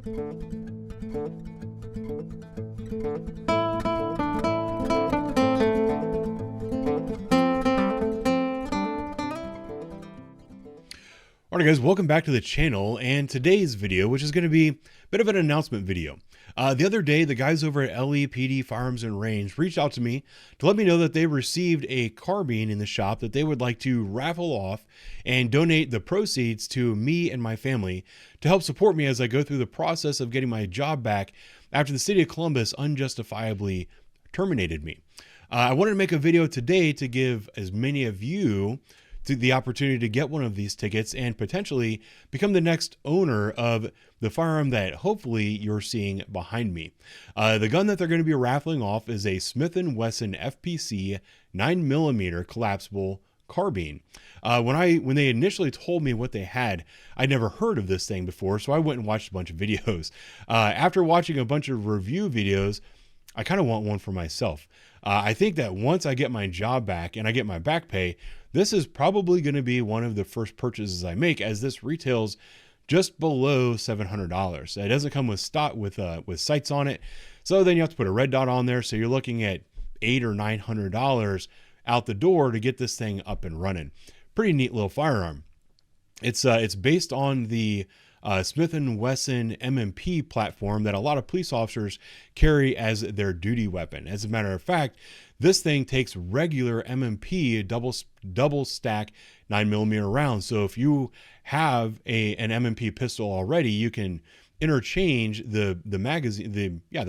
Alright guys, welcome back to the channel, and today's video, which is going to be a bit of an announcement video. The other day, the guys over at LEPD Firearms and Range reached out to me to let me know that they received a carbine in the shop that they would like to raffle off and donate the proceeds to me and my family to help support me as I go through the process of getting my job back after the city of Columbus unjustifiably terminated me. I wanted to make a video today to give as many of you the opportunity to get one of these tickets and potentially become the next owner of the firearm that hopefully you're seeing behind me. The gun that they're going to be raffling off is a Smith & Wesson FPC 9mm collapsible carbine. When they initially told me what they had, I'd never heard of this thing before, so I went and watched a bunch of videos. After watching a bunch of review videos, I kind of want one for myself. I think that once I get my job back and I get my back pay, this is probably going to be one of the first purchases I make, as this retails just below $700. It doesn't come with stock with sights on it, so then you have to put a red dot on there. So you're looking at $800 or $900 out the door to get this thing up and running. Pretty neat little firearm. It's based on the Smith & Wesson M&P platform that a lot of police officers carry as their duty weapon. As a matter of fact, this thing takes regular M&P double stack 9mm rounds. So if you have an M&P pistol already, you can interchange the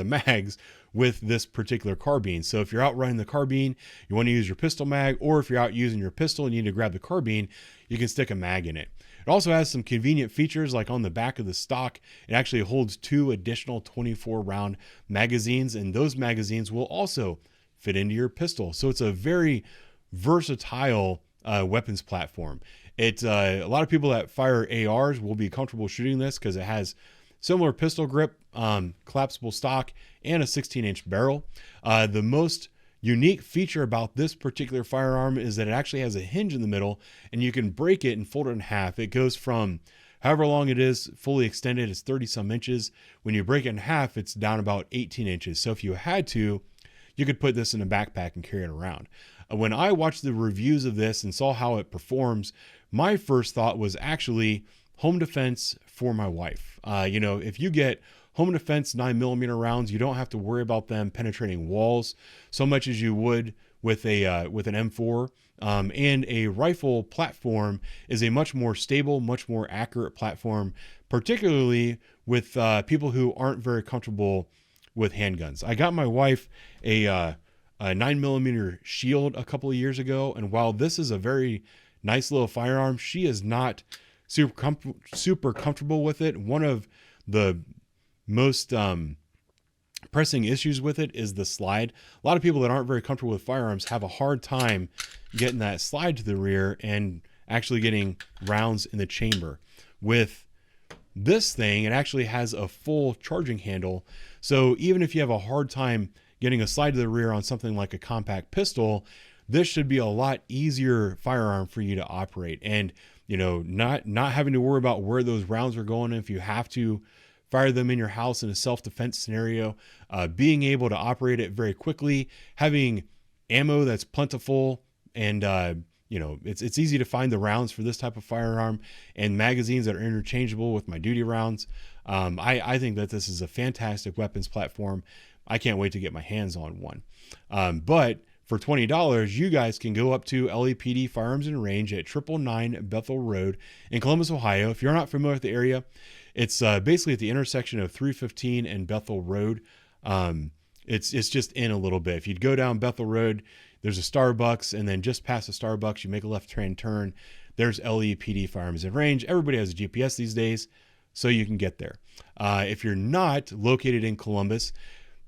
mags with this particular carbine. So if you're out running the carbine, you want to use your pistol mag, or if you're out using your pistol and you need to grab the carbine, you can stick a mag in it. It also has some convenient features, like on the back of the stock, it actually holds 2 additional 24-round magazines, and those magazines will also fit into your pistol. So it's a very versatile weapons platform. A lot of people that fire ARs will be comfortable shooting this because it has similar pistol grip, collapsible stock, and a 16-inch barrel. The most unique feature about this particular firearm is that it actually has a hinge in the middle, and you can break it and fold it in half. It goes from however long it is fully extended, it's 30 some inches. When you break it in half, it's down about 18 inches. So if you had to, you could put this in a backpack and carry it around. When I watched the reviews of this and saw how it performs, my first thought was actually home defense for my wife. If you get home defense 9mm rounds, you don't have to worry about them penetrating walls so much as you would with an M4. And a rifle platform is a much more stable, much more accurate platform, particularly with people who aren't very comfortable with handguns. I got my wife a 9mm shield a couple of years ago, and while this is a very nice little firearm, she is not super comfortable with it. One of the most pressing issues with it is the slide. A lot of people that aren't very comfortable with firearms have a hard time getting that slide to the rear and actually getting rounds in the chamber. With this thing, it actually has a full charging handle, so even if you have a hard time getting a slide to the rear on something like a compact pistol, this should be a lot easier firearm for you to operate, and not having to worry about where those rounds are going if you have to fire them in your house in a self-defense scenario. Being able to operate it very quickly, having ammo that's plentiful, and it's easy to find the rounds for this type of firearm, and magazines that are interchangeable with my duty rounds. I think that this is a fantastic weapons platform. I can't wait to get my hands on one. But for $20, you guys can go up to LEPD Firearms and Range at 999 Bethel Road in Columbus, Ohio. If you're not familiar with the area, it's basically at the intersection of 315 and Bethel Road. It's just in a little bit. If you'd go down Bethel Road, there's a Starbucks, and then just past the Starbucks, you make a left-hand turn. There's LEPD Firearms and Range. Everybody has a GPS these days, so you can get there. If you're not located in Columbus,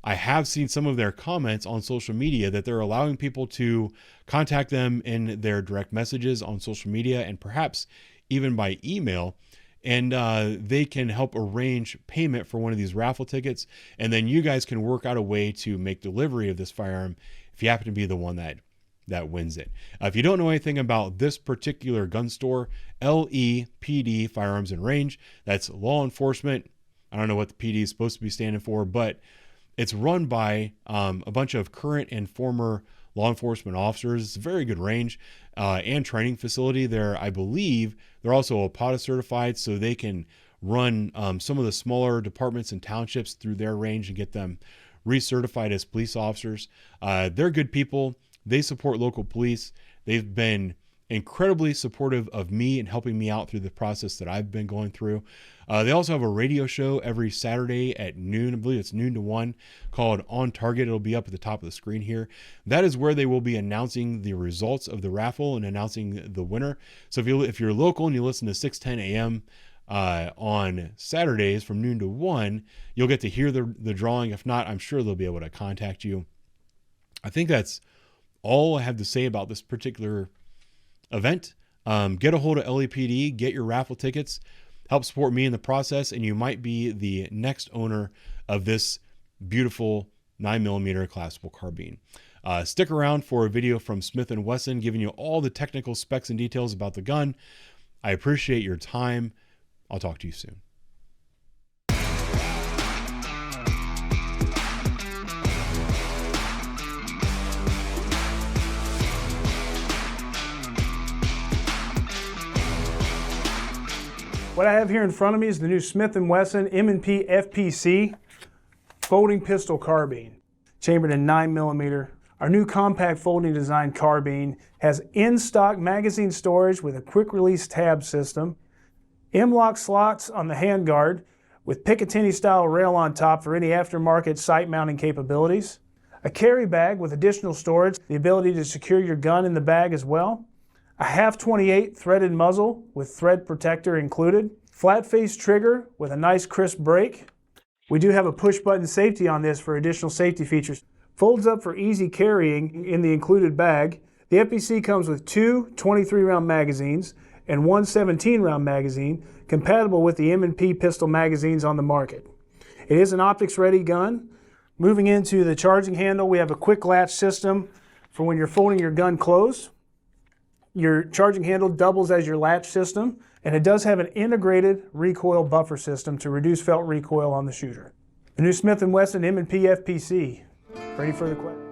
I have seen some of their comments on social media that they're allowing people to contact them in their direct messages on social media, and perhaps even by email. And they can help arrange payment for one of these raffle tickets. And then you guys can work out a way to make delivery of this firearm if you happen to be the one that wins it. If you don't know anything about this particular gun store, LEPD Firearms and Range, that's law enforcement. I don't know what the PD is supposed to be standing for, but it's run by a bunch of current and former law enforcement officers. It's a very good range and training facility there. I believe they're also APATA certified, so they can run some of the smaller departments and townships through their range and get them recertified as police officers. They're good people. They support local police. They've been incredibly supportive of me and helping me out through the process that I've been going through. They also have a radio show every Saturday at noon. I believe it's noon to 1, called On Target. It'll be up at the top of the screen here. That is where they will be announcing the results of the raffle and announcing the winner. So if you're local and you listen to 6:10 a.m. On Saturdays from noon to 1, you'll get to hear the drawing. If not, I'm sure they'll be able to contact you. I think that's all I have to say about this particular event. Get a hold of LAPD, get your raffle tickets, help support me in the process, and you might be the next owner of this beautiful 9mm collapsible carbine. Stick around for a video from Smith & Wesson giving you all the technical specs and details about the gun. I appreciate your time. I'll talk to you soon. What I have here in front of me is the new Smith & Wesson M&P FPC folding pistol carbine, chambered in 9mm. Our new compact folding design carbine has in-stock magazine storage with a quick-release tab system, M-lock slots on the handguard with Picatinny-style rail on top for any aftermarket sight mounting capabilities, a carry bag with additional storage, the ability to secure your gun in the bag as well, a .528 threaded muzzle with thread protector included, flat face trigger with a nice crisp break. We do have a push button safety on this for additional safety features. Folds up for easy carrying in the included bag. The FPC comes with two 23-round magazines and one 17-round magazine compatible with the M&P pistol magazines on the market. It is an optics-ready gun. Moving into the charging handle, we have a quick latch system for when you're folding your gun closed. Your charging handle doubles as your latch system, and it does have an integrated recoil buffer system to reduce felt recoil on the shooter. The new Smith & Wesson M&P FPC. Ready for the question?